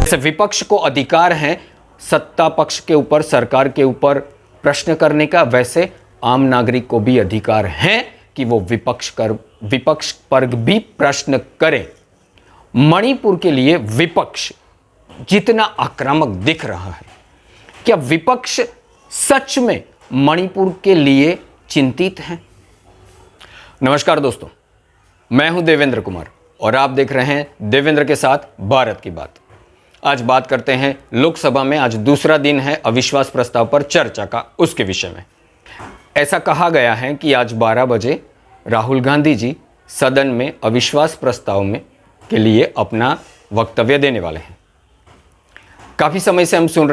जैसे विपक्ष को अधिकार है सत्ता पक्ष के ऊपर, सरकार के ऊपर प्रश्न करने का, वैसे आम नागरिक को भी अधिकार है कि वो विपक्ष पर भी प्रश्न करे। मणिपुर के लिए विपक्ष जितना आक्रामक दिख रहा है, क्या विपक्ष सच में मणिपुर के लिए चिंतित है? नमस्कार दोस्तों, मैं हूं देवेंद्र कुमार और आप देख रहे हैं देवेंद्र के साथ भारत की बात। आज बात करते हैं लोकसभा में आज दूसरा दिन है अविश्वास प्रस्ताव पर चर्चा का, उसके विषय में। ऐसा कहा गया है कि आज 12 बजे राहुल गांधी जी सदन में अविश्वास प्रस्ताव में के लिए अपना वक्तव्य देने वाले हैं। काफ़ी समय से हम सुन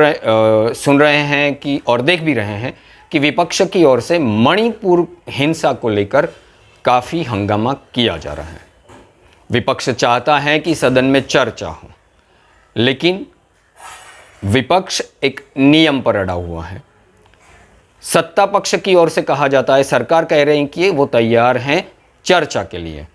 रहे हैं कि और देख भी रहे हैं कि विपक्ष की ओर से मणिपुर हिंसा को लेकर काफ़ी हंगामा किया जा रहा है। विपक्ष चाहता है कि सदन में चर्चा हो, लेकिन विपक्ष एक नियम पर अड़ा हुआ है। सत्ता पक्ष की ओर से कहा जाता है, सरकार कह रही है कि वो तैयार हैं चर्चा के लिए।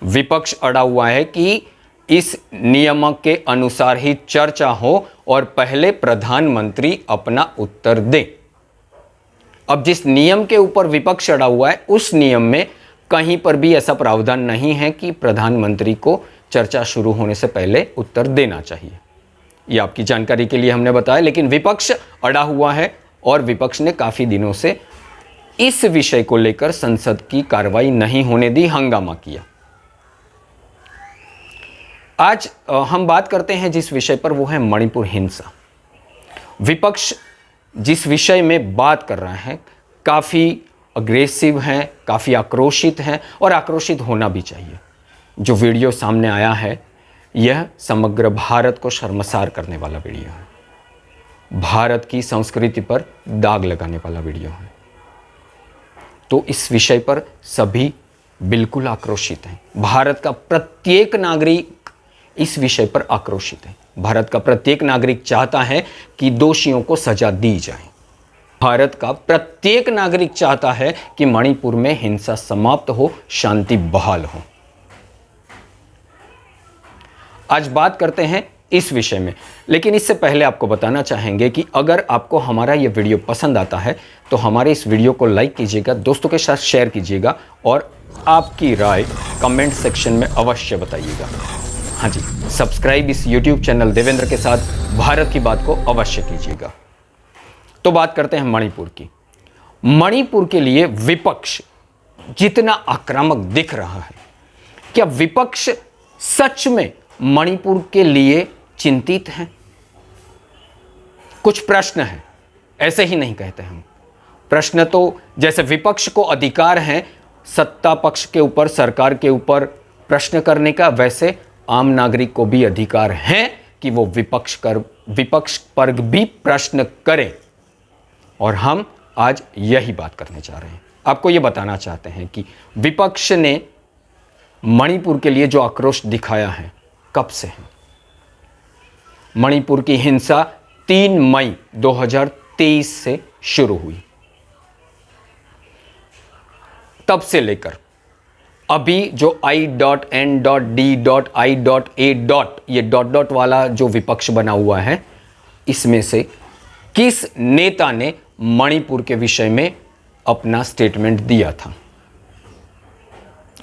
विपक्ष अड़ा हुआ है कि इस नियम के अनुसार ही चर्चा हो और पहले प्रधानमंत्री अपना उत्तर दें। अब जिस नियम के ऊपर विपक्ष अड़ा हुआ है, उस नियम में कहीं पर भी ऐसा प्रावधान नहीं है कि प्रधानमंत्री को चर्चा शुरू होने से पहले उत्तर देना चाहिए। ये आपकी जानकारी के लिए हमने बताया, लेकिन विपक्ष अड़ा हुआ है और विपक्ष ने काफ़ी दिनों से इस विषय को लेकर संसद की कार्रवाई नहीं होने दी, हंगामा किया। आज हम बात करते हैं जिस विषय पर, वो है मणिपुर हिंसा। विपक्ष जिस विषय में बात कर रहा है काफ़ी अग्रेसिव है, काफ़ी आक्रोशित है और आक्रोशित होना भी चाहिए। जो वीडियो सामने आया है यह समग्र भारत को शर्मसार करने वाला वीडियो है, भारत की संस्कृति पर दाग लगाने वाला वीडियो है। तो इस विषय पर सभी बिल्कुल आक्रोशित हैं। भारत का प्रत्येक नागरिक इस विषय पर आक्रोशित है। भारत का प्रत्येक नागरिक चाहता है कि दोषियों को सजा दी जाए। भारत का प्रत्येक नागरिक चाहता है कि मणिपुर में हिंसा समाप्त हो, शांति बहाल हो। आज बात करते हैं इस विषय में, लेकिन इससे पहले आपको बताना चाहेंगे कि अगर आपको हमारा ये वीडियो पसंद आता है तो हमारे इस वीडियो को लाइक कीजिएगा, दोस्तों के साथ शेयर कीजिएगा और आपकी राय कमेंट सेक्शन में अवश्य बताइएगा। हाँ जी, सब्सक्राइब इस YouTube चैनल देवेंद्र के साथ भारत की बात को अवश्य कीजिएगा। तो बात करते हैं मणिपुर की। मणिपुर के लिए विपक्ष जितना आक्रामक दिख रहा है, क्या विपक्ष सच में मणिपुर के लिए चिंतित है? कुछ प्रश्न है, ऐसे ही नहीं कहते हम। प्रश्न तो जैसे विपक्ष को अधिकार है सत्ता पक्ष के ऊपर, सरकार के ऊपर प्रश्न करने का, वैसे आम नागरिक को भी अधिकार है कि वो विपक्ष पर भी प्रश्न करे। और हम आज यही बात करने जा रहे हैं। आपको ये बताना चाहते हैं कि विपक्ष ने मणिपुर के लिए जो आक्रोश दिखाया है कब से है। मणिपुर की हिंसा 3 मई 2023 से शुरू हुई। तब से लेकर अभी जो I.N.D.I.A. ये डॉट वाला जो विपक्ष बना हुआ है, इसमें से किस नेता ने मणिपुर के विषय में अपना स्टेटमेंट दिया था?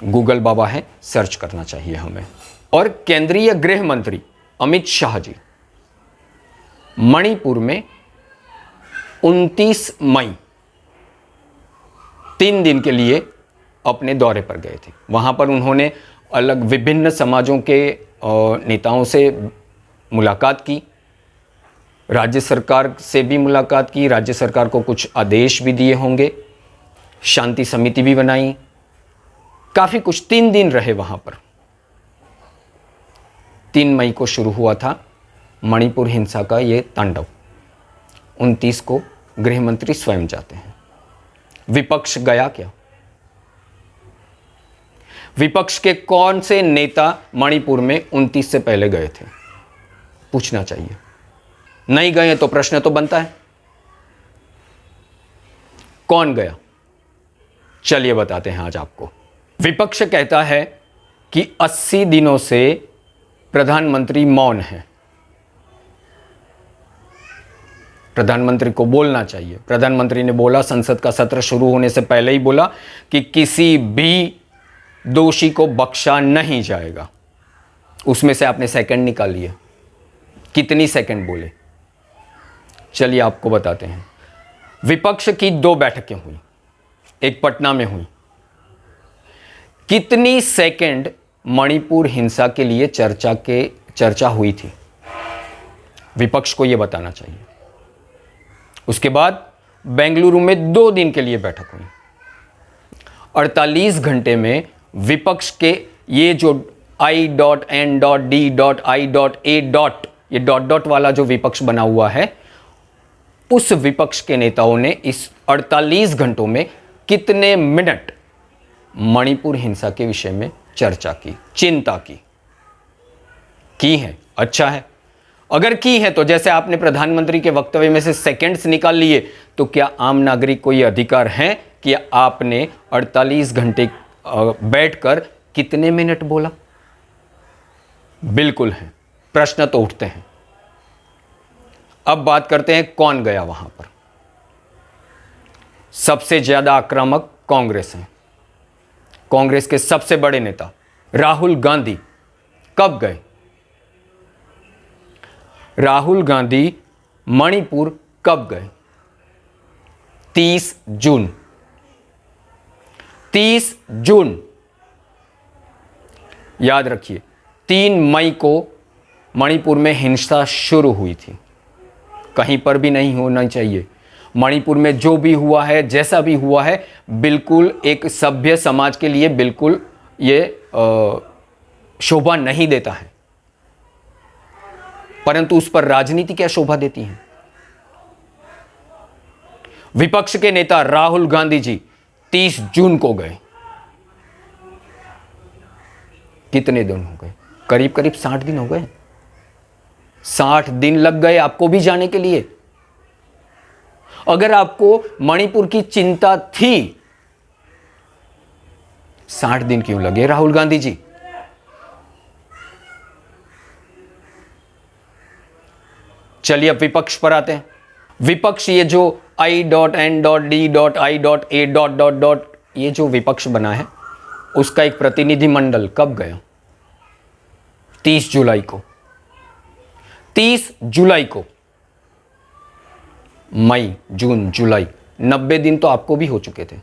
गूगल बाबा है, सर्च करना चाहिए हमें। और केंद्रीय गृह मंत्री अमित शाह जी मणिपुर में 29 मई 3 दिन के लिए अपने दौरे पर गए थे। वहां पर उन्होंने अलग विभिन्न समाजों के नेताओं से मुलाकात की, राज्य सरकार से भी मुलाकात की, राज्य सरकार को कुछ आदेश भी दिए होंगे, शांति समिति भी बनाई, काफ़ी कुछ। 3 दिन रहे वहाँ पर। 3 मई को शुरू हुआ था मणिपुर हिंसा का ये तांडव। 29 को गृह मंत्री स्वयं जाते हैं। विपक्ष गया क्या? विपक्ष के कौन से नेता मणिपुर में 29 से पहले गए थे? पूछना चाहिए। नहीं गए तो प्रश्न तो बनता है, कौन गया? चलिए बताते हैं आज आपको। विपक्ष कहता है कि 80 दिनों से प्रधानमंत्री मौन है। प्रधानमंत्री को बोलना चाहिए। प्रधानमंत्री ने बोला, संसद का सत्र शुरू होने से पहले ही बोला कि किसी भी दोषी को बख्शा नहीं जाएगा। उसमें से आपने सेकंड निकाल लिए, कितनी सेकंड बोले? चलिए आपको बताते हैं। विपक्ष की 2 बैठकें हुई, एक पटना में हुई। कितनी सेकंड मणिपुर हिंसा के लिए चर्चा हुई थी? विपक्ष को यह बताना चाहिए। उसके बाद बेंगलुरु में 2 दिन के लिए बैठक हुई। 48 घंटे में विपक्ष के ये जो I.N.D.I.A. ये डॉट वाला जो विपक्ष बना हुआ है, उस विपक्ष के नेताओं ने इस 48 घंटों में कितने मिनट मणिपुर हिंसा के विषय में चर्चा की, चिंता की है? अच्छा है। अगर की है तो जैसे आपने प्रधानमंत्री के वक्तव्य में से सेकंड्स निकाल लिए, तो क्या आम नागरिक को यह अधिकार है कि आपने 48 घंटे बैठकर कितने मिनट बोला? बिल्कुल है। प्रश्न तो उठते हैं। अब बात करते हैं कौन गया वहां पर। सबसे ज्यादा आक्रामक कांग्रेस है। कांग्रेस के सबसे बड़े नेता राहुल गांधी कब गए? राहुल गांधी मणिपुर कब गए? 30 जून। 30 जून याद रखिए। 3 मई को मणिपुर में हिंसा शुरू हुई थी। कहीं पर भी नहीं होना चाहिए। मणिपुर में जो भी हुआ है, जैसा भी हुआ है, बिल्कुल एक सभ्य समाज के लिए बिल्कुल ये शोभा नहीं देता है। परंतु उस पर राजनीति क्या शोभा देती है? विपक्ष के नेता राहुल गांधी जी 30 जून को गए। कितने दिन हो गए? करीब करीब 60 दिन हो गए। 60 दिन लग गए आपको भी जाने के लिए। अगर आपको मणिपुर की चिंता थी, 60 दिन क्यों लगे राहुल गांधी जी? चलिए अब विपक्ष पर आते हैं। विपक्ष ये जो I.N.D.I.A. ये जो विपक्ष बना है, उसका एक प्रतिनिधिमंडल कब गया? 30 जुलाई को। 30 जुलाई को। मई, जून, जुलाई, 90 दिन तो आपको भी हो चुके थे।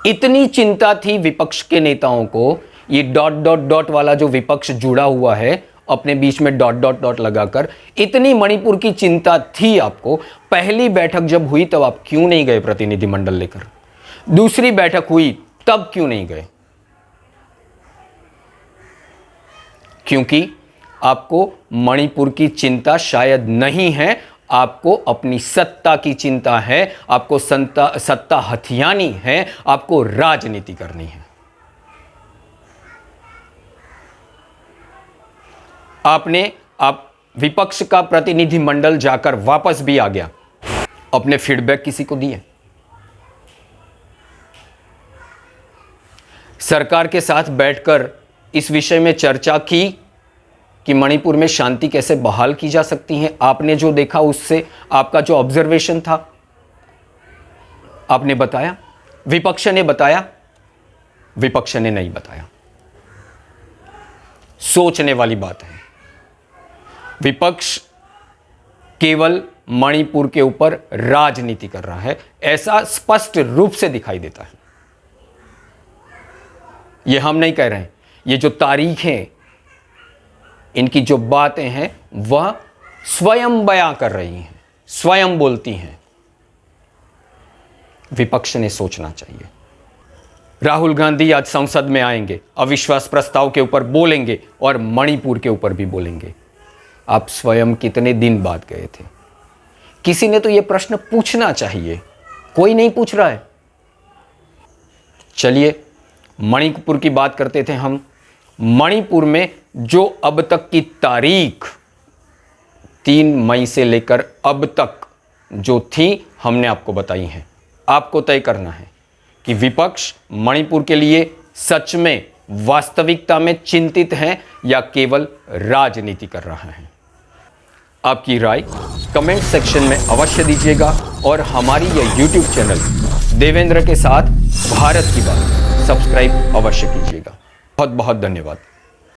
इतनी चिंता थी विपक्ष के नेताओं को। ये डॉट वाला जो विपक्ष जुड़ा हुआ है, अपने बीच में डॉट लगाकर, इतनी मणिपुर की चिंता थी आपको। पहली बैठक जब हुई तब आप क्यों नहीं गए प्रतिनिधिमंडल लेकर? दूसरी बैठक हुई तब क्यों नहीं गए? क्योंकि आपको मणिपुर की चिंता शायद नहीं है, आपको अपनी सत्ता की चिंता है, आपको सत्ता हथियानी है, आपको राजनीति करनी है। आप विपक्ष का प्रतिनिधिमंडल जाकर वापस भी आ गया, अपने फीडबैक किसी को दिए? सरकार के साथ बैठकर इस विषय में चर्चा की कि मणिपुर में शांति कैसे बहाल की जा सकती है? आपने जो देखा उससे आपका जो ऑब्जर्वेशन था, आपने बताया? विपक्ष ने बताया? विपक्ष ने नहीं बताया। सोचने वाली बात है। विपक्ष केवल मणिपुर के ऊपर राजनीति कर रहा है, ऐसा स्पष्ट रूप से दिखाई देता है। यह हम नहीं कह रहे हैं। ये जो तारीखें, इनकी जो बातें हैं, वह स्वयं बयां कर रही हैं, स्वयं बोलती हैं। विपक्ष ने सोचना चाहिए। राहुल गांधी आज संसद में आएंगे, अविश्वास प्रस्ताव के ऊपर बोलेंगे और मणिपुर के ऊपर भी बोलेंगे। आप स्वयं कितने दिन बाद गए थे? किसी ने तो यह प्रश्न पूछना चाहिए, कोई नहीं पूछ रहा है। चलिए मणिपुर की बात करते थे हम। मणिपुर में जो अब तक की तारीख 3 मई से लेकर अब तक जो थी, हमने आपको बताई हैं। आपको तय करना है कि विपक्ष मणिपुर के लिए सच में वास्तविकता में चिंतित है या केवल राजनीति कर रहा है। आपकी राय कमेंट सेक्शन में अवश्य दीजिएगा और हमारी यह यूट्यूब चैनल देवेंद्र के साथ भारत की बात सब्सक्राइब अवश्य कीजिएगा। बहुत बहुत धन्यवाद।